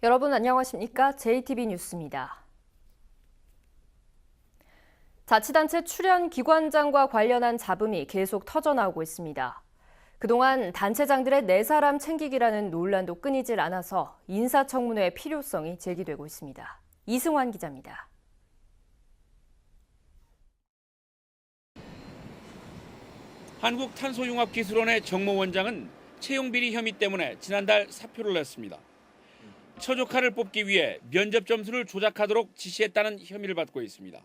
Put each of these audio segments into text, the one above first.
여러분 안녕하십니까? JTB 뉴스입니다. 자치단체 출연 기관장과 관련한 잡음이 계속 터져나오고 있습니다. 그동안 단체장들의 4사람 챙기기라는 논란도 끊이질 않아서 인사청문회의 필요성이 제기되고 있습니다. 이승환 기자입니다. 한국탄소융합기술원의 정모 원장은 채용비리 혐의 때문에 지난달 사표를 냈습니다. 처조카를 뽑기 위해 면접 점수를 조작하도록 지시했다는 혐의를 받고 있습니다.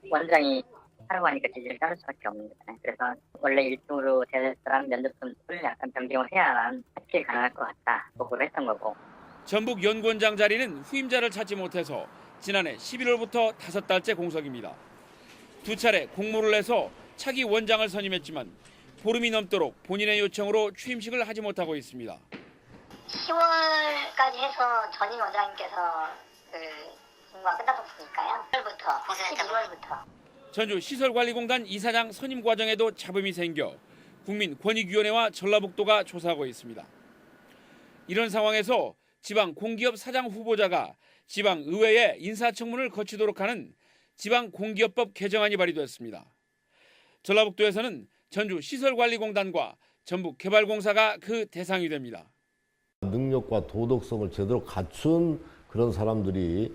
원장이 하라고 하니까 지지를 따를 수밖에 없는 거잖아요. 그래서 원래 1등으로 제출한 면접 점수를 약간 변경을 해야만 확실히 가능할 것 같다 보고를 했던 거고. 전북 연구원장 자리는 후임자를 찾지 못해서 지난해 11월부터 5달째 공석입니다. 2차례 공모를 내서 차기 원장을 선임했지만 보름이 넘도록 본인의 요청으로 취임식을 하지 못하고 있습니다. 10월까지 해서 전임 원장님께서 공모가 끝났었으니까요. 12월부터. 전주 시설관리공단 이사장 선임 과정에도 잡음이 생겨 국민권익위원회와 전라북도가 조사하고 있습니다. 이런 상황에서 지방 공기업 사장 후보자가 지방의회에 인사청문을 거치도록 하는 지방공기업법 개정안이 발의됐습니다. 전라북도에서는 전주 시설관리공단과 전북개발공사가 그 대상이 됩니다. 능력과 도덕성을 제대로 갖춘 그런 사람들이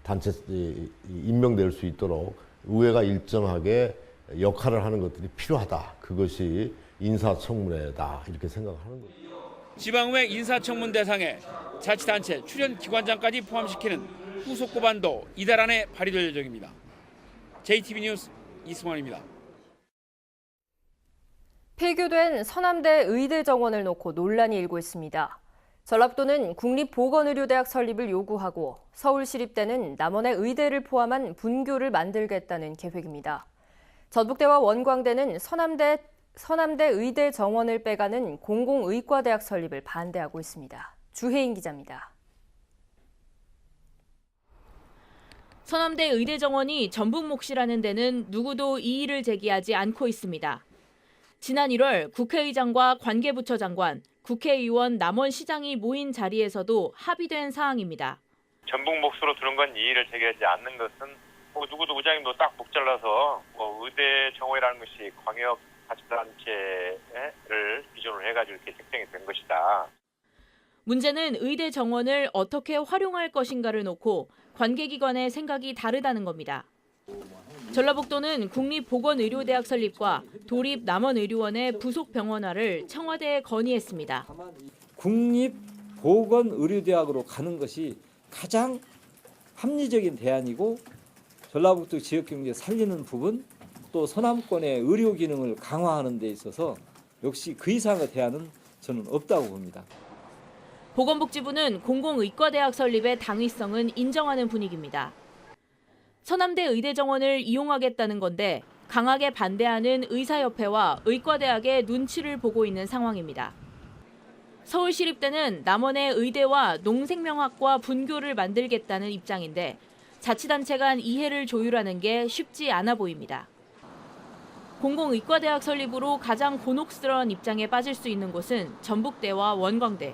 단체 임명될 수 있도록 의회가 일정하게 역할을 하는 것들이 필요하다. 그것이 인사청문회다. 이렇게 생각하는 거죠. 지방의회 인사청문 대상에 자치단체 출연기관장까지 포함시키는 후속 법안도 이달 안에 발의될 예정입니다. JTB 뉴스 이승환입니다. 폐교된 서남대 의대 정원을 놓고 논란이 일고 있습니다. 전라북도는 국립보건의료대학 설립을 요구하고 서울시립대는 남원의 의대를 포함한 분교를 만들겠다는 계획입니다. 전북대와 원광대는 서남대 의대 정원을 빼가는 공공의과대학 설립을 반대하고 있습니다. 주혜인 기자입니다. 서남대 의대 정원이 전북 몫이라는 데는 누구도 이의를 제기하지 않고 있습니다. 지난 1월 국회의장과 관계부처 장관, 국회의원 남원시장이 모인 자리에서도 합의된 사항입니다. 전북 몫으로 두는 건 이의를 제기하지 않는 것은 누구도 의장님도 딱 목 잘라서 의대 정원이라는 것이 광역 자치단체를 기준으로 해가지고 이렇게 책정이 된 것이다. 문제는 의대 정원을 어떻게 활용할 것인가를 놓고 관계기관의 생각이 다르다는 겁니다. 전라북도는 국립보건의료대학 설립과 도립남원의료원의 부속병원화를 청와대에 건의했습니다. 국립보건의료대학으로 가는 것이 가장 합리적인 대안이고 전라북도 지역경제 살리는 부분 또 서남권의 의료 기능을 강화하는 데 있어서 역시 그 이상의 대안은 저는 없다고 봅니다. 보건복지부는 공공의과대학 설립의 당위성은 인정하는 분위기입니다. 서남대 의대 정원을 이용하겠다는 건데 강하게 반대하는 의사협회와 의과대학의 눈치를 보고 있는 상황입니다. 서울시립대는 남원의 의대와 농생명학과 분교를 만들겠다는 입장인데 자치단체 간 이해를 조율하는 게 쉽지 않아 보입니다. 공공의과대학 설립으로 가장 곤혹스러운 입장에 빠질 수 있는 곳은 전북대와 원광대.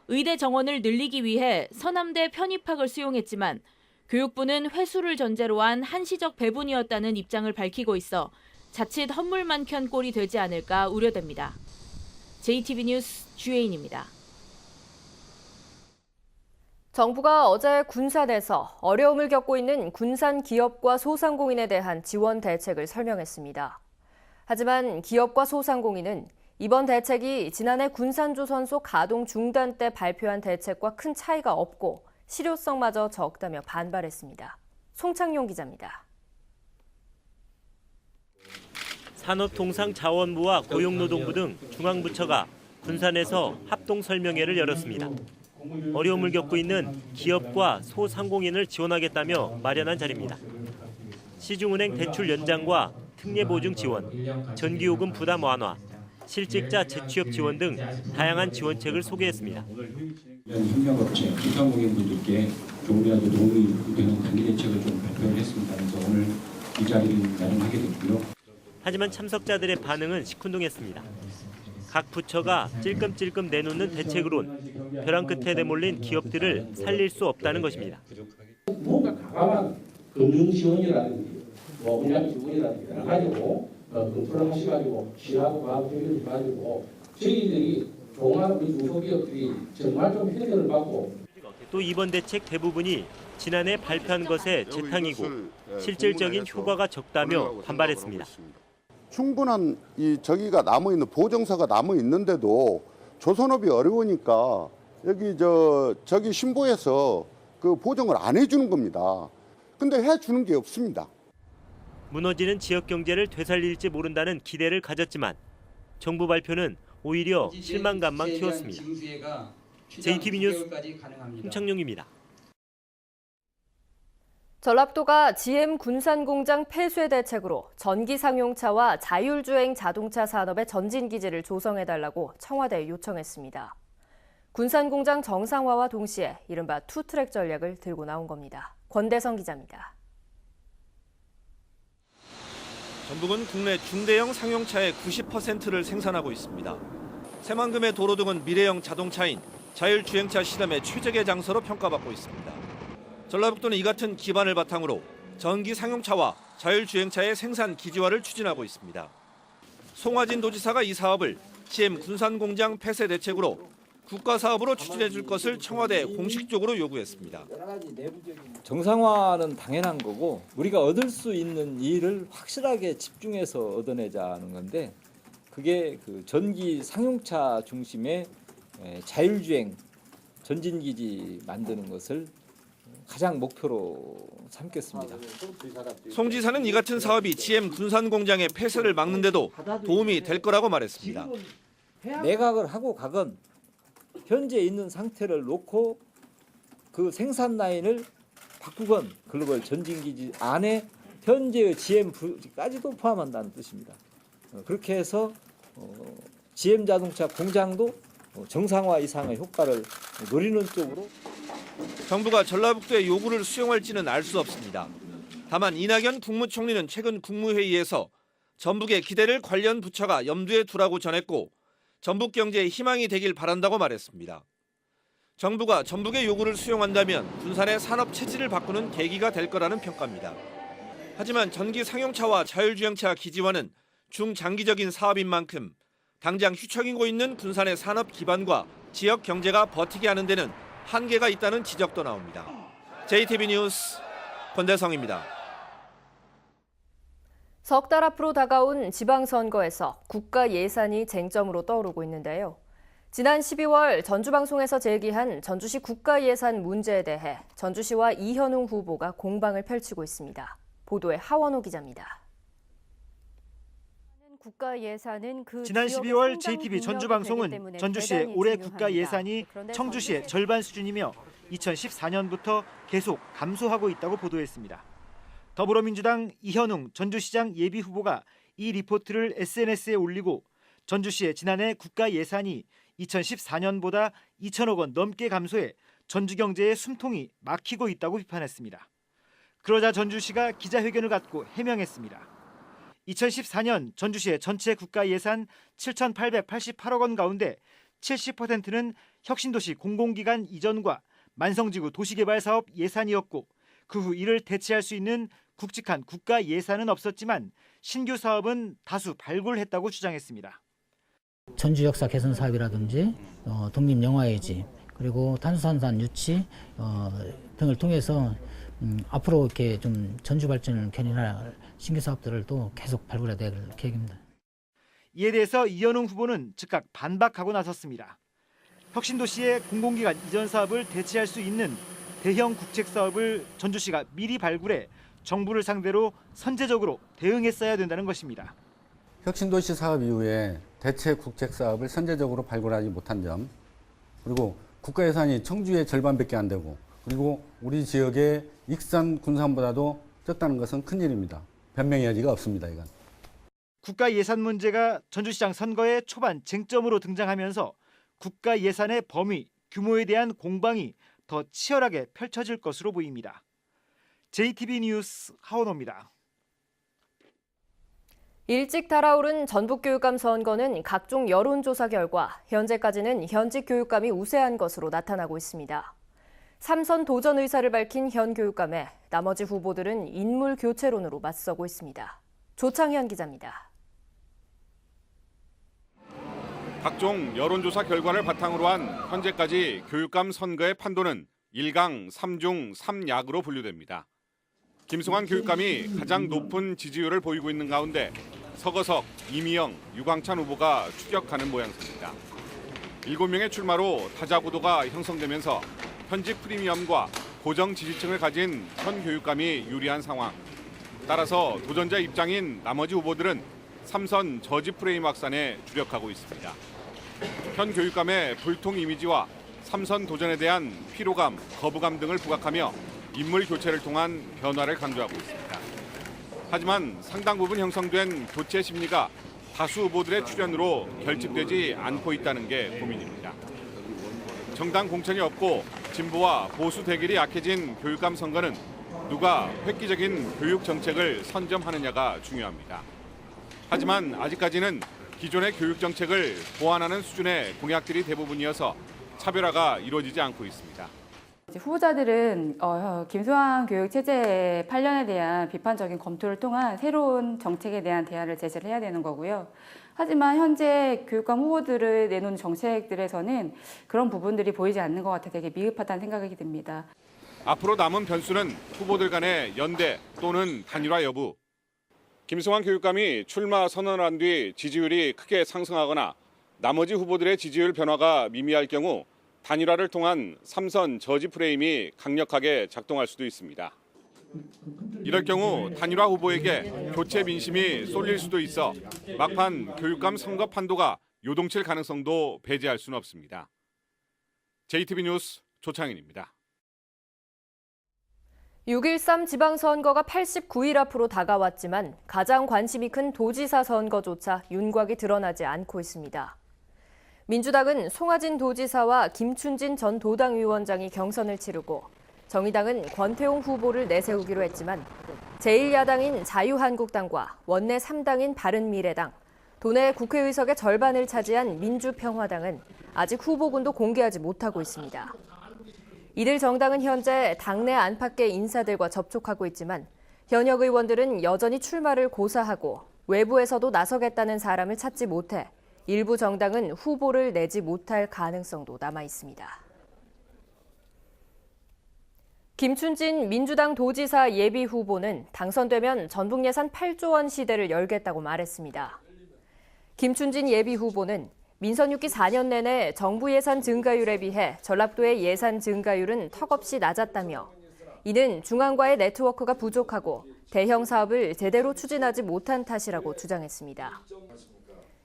의대 정원을 늘리기 위해 서남대 편입학을 수용했지만 교육부는 회수를 전제로 한 한시적 배분이었다는 입장을 밝히고 있어 자칫 헛물만 켠 꼴이 되지 않을까 우려됩니다. JTB 뉴스 주혜인입니다. 정부가 어제 군산에서 어려움을 겪고 있는 군산 기업과 소상공인에 대한 지원 대책을 설명했습니다. 하지만 기업과 소상공인은 이번 대책이 지난해 군산조선소 가동 중단 때 발표한 대책과 큰 차이가 없고 실효성마저 적다며 반발했습니다. 송창용 기자입니다. 산업통상자원부와 고용노동부 등 중앙부처가 군산에서 합동설명회를 열었습니다. 어려움을 겪고 있는 기업과 소상공인을 지원하겠다며 마련한 자리입니다. 시중은행 대출 연장과 특례보증 지원, 전기요금 부담 완화, 실직자 재취업 지원 등 다양한 지원책을 소개했습니다. 협력업체, 소상공인분들께 조금이라도 도움이 되는 단기 대책을 좀 발표를 했습니다. 그래서 오늘 이 자리를 마련하게 됐고요. 하지만 참석자들의 반응은 시큰둥했습니다. 각 부처가 찔끔찔끔 내놓는 대책으론 벼랑 끝에 내몰린 기업들을 살릴 수 없다는 것입니다. 뭔가 과감한 금융 지원이라든지 물량 지원이라든지 여러 가지로 검토를 하셔가지고 취하고 과학적으로 가지고 저희들이 종합 우리 중소기업들이 정말 좀 혜택을 받고 또 이번 대책 대부분이 지난해 발표한 것의 재탕이고 실질적인 효과가 적다며 반발했습니다. 충분한 저기가 남아 있는 보정서가 남아 있는데도 조선업이 어려우니까 여기 저기 신보에서 그 보정을 안 해주는 겁니다. 근데 해주는 게 없습니다. 무너지는 지역 경제를 되살릴지 모른다는 기대를 가졌지만 정부 발표는 오히려 실망감만 키웠습니다. JTB 뉴스 홍창용입니다. 전라북도가 GM 군산공장 폐쇄 대책으로 전기 상용차와 자율주행 자동차 산업의 전진기지를 조성해달라고 청와대에 요청했습니다. 군산공장 정상화와 동시에 이른바 투트랙 전략을 들고 나온 겁니다. 권대성 기자입니다. 전북은 국내 중대형 상용차의 90%를 생산하고 있습니다. 새만금의 도로 등은 미래형 자동차인 자율주행차 실험의 최적의 장소로 평가받고 있습니다. 전라북도는 이 같은 기반을 바탕으로 전기 상용차와 자율주행차의 생산 기지화를 추진하고 있습니다. 송화진 도지사가 이 사업을 GM 군산공장 폐쇄 대책으로 국가사업으로 추진해 줄 것을 청와대에 공식적으로 요구했습니다. 정상화는 당연한 거고 우리가 얻을 수 있는 일을 확실하게 집중해서 얻어내자는 건데 그게 그 전기 상용차 중심의 자율주행 전진기지 만드는 것을 가장 목표로 삼겠습니다. 송 지사는 이 같은 사업이 GM 군산공장의 폐쇄를 막는데도 도움이 될 거라고 말했습니다. 매각을 하고 가건 현재 있는 상태를 놓고 그 생산 라인을 바꾸건 글로벌 전진기지 안에 현재의 GM까지도 포함한다는 뜻입니다. 그렇게 해서 GM 자동차 공장도 정상화 이상의 효과를 노리는 쪽으로 정부가 전라북도의 요구를 수용할지는 알 수 없습니다. 다만 이낙연 국무총리는 최근 국무회의에서 전북의 기대를 관련 부처가 염두에 두라고 전했고 전북 경제에 희망이 되길 바란다고 말했습니다. 정부가 전북의 요구를 수용한다면 군산의 산업 체질을 바꾸는 계기가 될 거라는 평가입니다. 하지만 전기 상용차와 자율주행차 기지화는 중장기적인 사업인 만큼 당장 휘청이고 있는 군산의 산업 기반과 지역 경제가 버티게 하는 데는 한계가 있다는 지적도 나옵니다. JTB 뉴스 권대성입니다. 석 달 앞으로 다가온 지방선거에서 국가 예산이 쟁점으로 떠오르고 있는데요. 지난 12월 전주방송에서 제기한 전주시 국가 예산 문제에 대해 전주시와 이현웅 후보가 공방을 펼치고 있습니다. 보도에 하원호 기자입니다. 지난 12월 JTB 전주방송은 전주시의 올해 국가 예산이 청주시의 절반 수준이며 2014년부터 계속 감소하고 있다고 보도했습니다. 더불어민주당 이현웅 전주시장 예비후보가 이 리포트를 SNS에 올리고 전주시의 지난해 국가 예산이 2014년보다 2천억 원 넘게 감소해 전주경제의 숨통이 막히고 있다고 비판했습니다. 그러자 전주시가 기자회견을 갖고 해명했습니다. 2014년 전주시의 전체 국가 예산 7,888억 원 가운데 70%는 혁신도시 공공기관 이전과 만성지구 도시개발 사업 예산이었고 그 후 이를 대체할 수 있는 굵직한 국가 예산은 없었지만 신규 사업은 다수 발굴했다고 주장했습니다. 전주 역사 개선 사업이라든지 독립영화의 그리고 탄소산산 유치 등을 통해서 앞으로 이렇게 좀 전주 발전을 견인할 신규 사업들을 또 계속 발굴해야 될 계획입니다. 이에 대해서 이현웅 후보는 즉각 반박하고 나섰습니다. 혁신도시의 공공기관 이전 사업을 대체할 수 있는 대형 국책 사업을 전주시가 미리 발굴해 정부를 상대로 선제적으로 대응했어야 된다는 것입니다. 혁신도시 사업 이후에 대체 국책 사업을 선제적으로 발굴하지 못한 점, 그리고 국가 예산이 청주의 절반밖에 안 되고, 그리고 우리 지역의 익산, 군산보다도 적다는 것은 큰일입니다. 변명의 여지가 없습니다. 이건. 국가 예산 문제가 전주시장 선거의 초반 쟁점으로 등장하면서 국가 예산의 범위, 규모에 대한 공방이 더 치열하게 펼쳐질 것으로 보입니다. JTB 뉴스 하원호입니다. 일찍 달아오른 전북교육감 선거는 각종 여론조사 결과 현재까지는 현직 교육감이 우세한 것으로 나타나고 있습니다. 3선 도전 의사를 밝힌 현 교육감에 나머지 후보들은 인물 교체론으로 맞서고 있습니다. 조창현 기자입니다. 각종 여론조사 결과를 바탕으로 한 현재까지 교육감 선거의 판도는 1강 3중 3약으로 분류됩니다. 김승환 교육감이 가장 높은 지지율을 보이고 있는 가운데 서거석, 이미영, 유광찬 후보가 추격하는 모양새입니다. 7명의 출마로 타자구도가 형성되면서 현직 프리미엄과 고정 지지층을 가진 현 교육감이 유리한 상황. 따라서 도전자 입장인 나머지 후보들은 3선 저지 프레임 확산에 주력하고 있습니다. 현 교육감의 불통 이미지와 3선 도전에 대한 피로감, 거부감 등을 부각하며 인물 교체를 통한 변화를 강조하고 있습니다. 하지만 상당 부분 형성된 교체 심리가 다수 후보들의 출연으로 결집되지 않고 있다는 게 고민입니다. 정당 공천이 없고 진보와 보수 대결이 약해진 교육감 선거는 누가 획기적인 교육 정책을 선점하느냐가 중요합니다. 하지만 아직까지는 기존의 교육 정책을 보완하는 수준의 공약들이 대부분이어서 차별화가 이루어지지 않고 있습니다. 후보자들은 김승환 교육체제 8년에 대한 비판적인 검토를 통한 새로운 정책에 대한 대안을 제시를 해야 되는 거고요. 하지만 현재 교육감 후보들을 내놓은 정책들에서는 그런 부분들이 보이지 않는 것 같아 되게 미흡하다는 생각이 듭니다. 앞으로 남은 변수는 후보들 간의 연대 또는 단일화 여부. 김승환 교육감이 출마 선언을 한 뒤 지지율이 크게 상승하거나 나머지 후보들의 지지율 변화가 미미할 경우 단일화를 통한 3선 저지 프레임이 강력하게 작동할 수도 있습니다. 이럴 경우 단일화 후보에게 교체 민심이 쏠릴 수도 있어 막판 교육감 선거 판도가 요동칠 가능성도 배제할 수는 없습니다. JTB 뉴스 조창인입니다. 6.13 지방선거가 89일 앞으로 다가왔지만 가장 관심이 큰 도지사 선거조차 윤곽이 드러나지 않고 있습니다. 민주당은 송하진 도지사와 김춘진 전 도당위원장이 경선을 치르고 정의당은 권태용 후보를 내세우기로 했지만 제1야당인 자유한국당과 원내 3당인 바른미래당, 도내 국회의석의 절반을 차지한 민주평화당은 아직 후보군도 공개하지 못하고 있습니다. 이들 정당은 현재 당내 안팎의 인사들과 접촉하고 있지만 현역 의원들은 여전히 출마를 고사하고 외부에서도 나서겠다는 사람을 찾지 못해 일부 정당은 후보를 내지 못할 가능성도 남아 있습니다. 김춘진 민주당 도지사 예비 후보는 당선되면 전북 예산 8조 원 시대를 열겠다고 말했습니다. 김춘진 예비 후보는 민선 6기 4년 내내 정부 예산 증가율에 비해 전라도의 예산 증가율은 턱없이 낮았다며 이는 중앙과의 네트워크가 부족하고 대형 사업을 제대로 추진하지 못한 탓이라고 주장했습니다.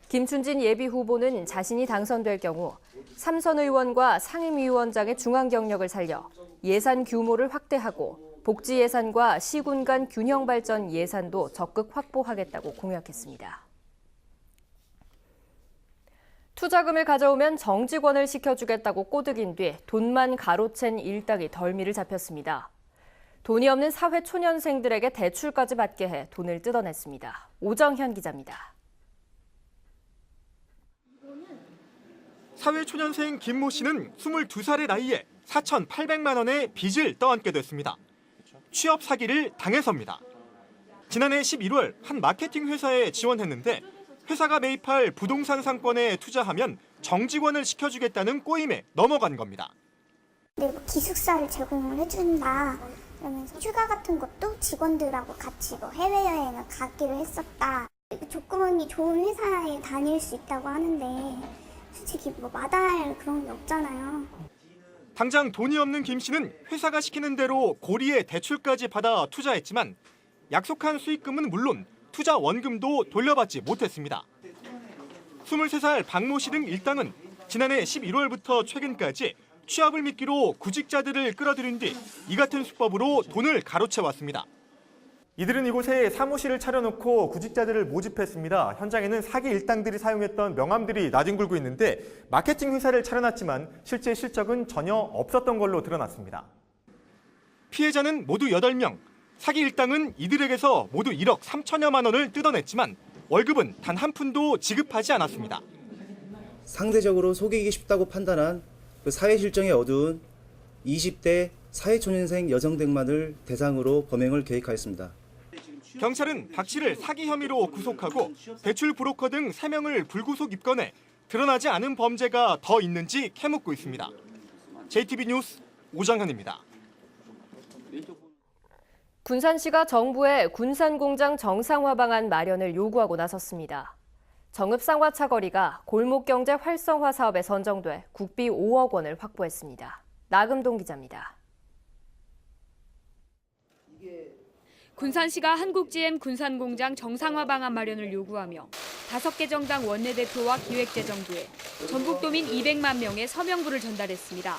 김춘진 예비 후보는 자신이 당선될 경우 3선 의원과 상임위원장의 중앙 경력을 살려 예산 규모를 확대하고 복지 예산과 시군 간 균형 발전 예산도 적극 확보하겠다고 공약했습니다. 투자금을 가져오면 정직원을 시켜주겠다고 꼬드긴 뒤 돈만 가로챈 일당이 덜미를 잡혔습니다. 돈이 없는 사회 초년생들에게 대출까지 받게 해 돈을 뜯어냈습니다. 오정현 기자입니다. 사회초년생 김모 씨는 22살의 나이에 4,800만 원의 빚을 떠안게 됐습니다. 취업 사기를 당해서입니다. 지난해 11월 한 마케팅 회사에 지원했는데 회사가 매입할 부동산 상권에 투자하면 정직원을 시켜주겠다는 꼬임에 넘어간 겁니다. 기숙사를 제공을 해준다. 그러면서 휴가 같은 것도 직원들하고 같이 해외여행을 가기로 했었다. 조건이 좋은 회사에 다닐 수 있다고 하는데 솔직히 마다할 그런 게 없잖아요. 당장 돈이 없는 김 씨는 회사가 시키는 대로 고리에 대출까지 받아 투자했지만 약속한 수익금은 물론 투자 원금도 돌려받지 못했습니다. 23살 박모 씨 등 일당은 지난해 11월부터 최근까지 취업을 미끼로 구직자들을 끌어들인 뒤 이 같은 수법으로 돈을 가로채왔습니다. 이들은 이곳에 사무실을 차려놓고 구직자들을 모집했습니다. 현장에는 사기 일당들이 사용했던 명함들이 나뒹굴고 있는데 마케팅 회사를 차려놨지만 실제 실적은 전혀 없었던 걸로 드러났습니다. 피해자는 모두 8명. 사기 일당은 이들에게서 모두 1억 3천여만 원을 뜯어냈지만 월급은 단 한 푼도 지급하지 않았습니다. 상대적으로 속이기 쉽다고 판단한 그 사회 실정이 어두운 20대 사회초년생 여성 등만을 대상으로 범행을 계획하였습니다. 경찰은 박 씨를 사기 혐의로 구속하고 대출 브로커 등 3명을 불구속 입건해 드러나지 않은 범죄가 더 있는지 캐묻고 있습니다. JTB 뉴스 오정현입니다. 군산시가 정부에 군산공장 정상화 방안 마련을 요구하고 나섰습니다. 정읍쌍화차 거리가 골목경제 활성화 사업에 선정돼 국비 5억 원을 확보했습니다. 나금동 기자입니다. 군산시가 한국GM 군산공장 정상화 방안 마련을 요구하며 5개 정당 원내대표와 기획재정부에 전국도민 200만 명의 서명부를 전달했습니다.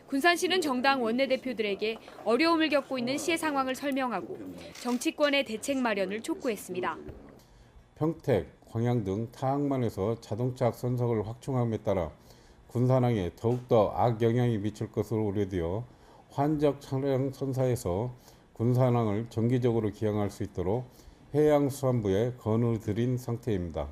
군산시는 정당 원내대표들에게 어려움을 겪고 있는 시의 상황을 설명하고 정치권의 대책 마련을 촉구했습니다. 평택, 광양 등 타항만에서 자동차 악선석을 확충함에 따라 군산항에 더욱더 악영향이 미칠 것으로 우려되어 환적 차량 선사에서 군산항을 정기적으로 기항할 수 있도록 해양수산부에 건의드린 상태입니다.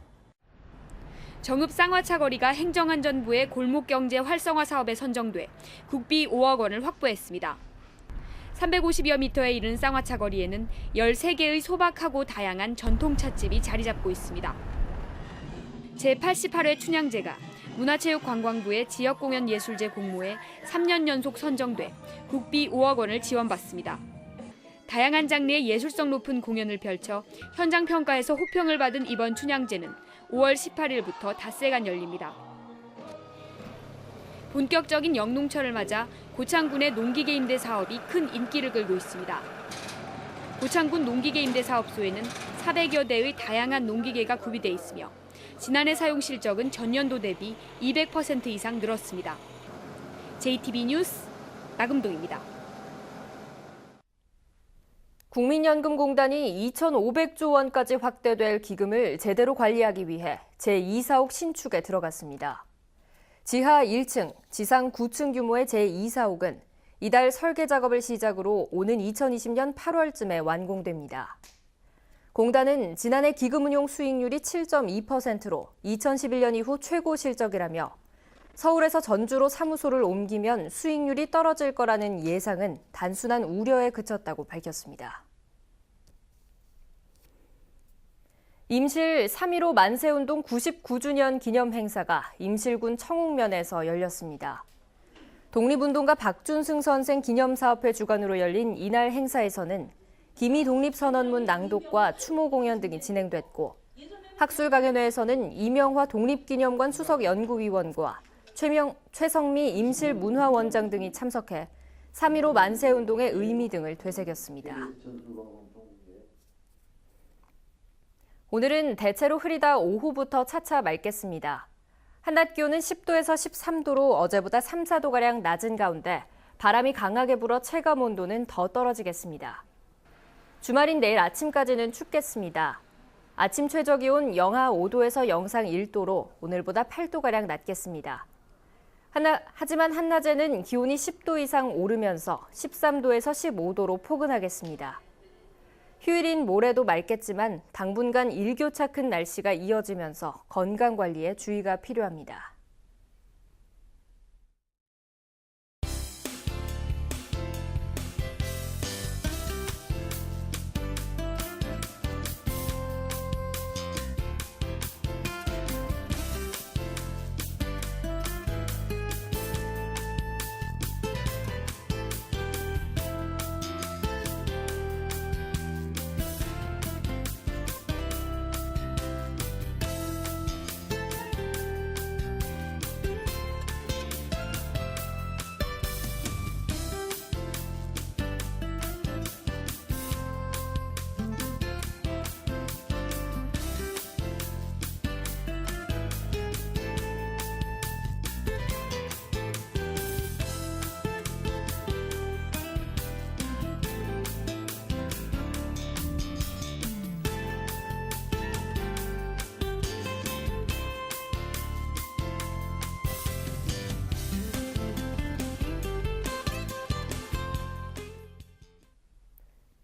정읍쌍화차 거리가 행정안전부의 골목경제 활성화 사업에 선정돼 국비 5억 원을 확보했습니다. 350여 미터에 이른 쌍화차 거리에는 13개의 소박하고 다양한 전통찻집이 자리 잡고 있습니다. 제88회 춘향제가 문화체육관광부의 지역공연예술제 공모에 3년 연속 선정돼 국비 5억 원을 지원받습니다. 다양한 장르의 예술성 높은 공연을 펼쳐 현장 평가에서 호평을 받은 이번 춘향제는 5월 18일부터 닷새간 열립니다. 본격적인 영농철을 맞아 고창군의 농기계 임대 사업이 큰 인기를 끌고 있습니다. 고창군 농기계 임대 사업소에는 400여 대의 다양한 농기계가 구비돼 있으며 지난해 사용 실적은 전년도 대비 200% 이상 늘었습니다. JTB 뉴스 나금동입니다. 국민연금공단이 2,500조 원까지 확대될 기금을 제대로 관리하기 위해 제2사옥 신축에 들어갔습니다. 지하 1층, 지상 9층 규모의 제2사옥은 이달 설계 작업을 시작으로 오는 2020년 8월쯤에 완공됩니다. 공단은 지난해 기금 운용 수익률이 7.2%로 2011년 이후 최고 실적이라며 서울에서 전주로 사무소를 옮기면 수익률이 떨어질 거라는 예상은 단순한 우려에 그쳤다고 밝혔습니다. 임실 3.15 만세운동 99주년 기념 행사가 임실군 청옥면에서 열렸습니다. 독립운동가 박준승 선생 기념사업회 주관으로 열린 이날 행사에서는 기미 독립선언문 낭독과 추모 공연 등이 진행됐고 학술강연회에서는 이명화 독립기념관 수석연구위원과 최성미 임실문화원장 등이 참석해 3.15 만세운동의 의미 등을 되새겼습니다. 오늘은 대체로 흐리다 오후부터 차차 맑겠습니다. 한낮 기온은 10도에서 13도로 어제보다 3, 4도가량 낮은 가운데 바람이 강하게 불어 체감 온도는 더 떨어지겠습니다. 주말인 내일 아침까지는 춥겠습니다. 아침 최저기온 영하 5도에서 영상 1도로 오늘보다 8도가량 낮겠습니다. 하지만 한낮에는 기온이 10도 이상 오르면서 13도에서 15도로 포근하겠습니다. 휴일인 모레도 맑겠지만 당분간 일교차 큰 날씨가 이어지면서 건강관리에 주의가 필요합니다.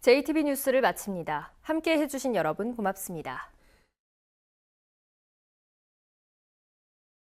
JTB 뉴스를 마칩니다. 함께 해주신 여러분 고맙습니다.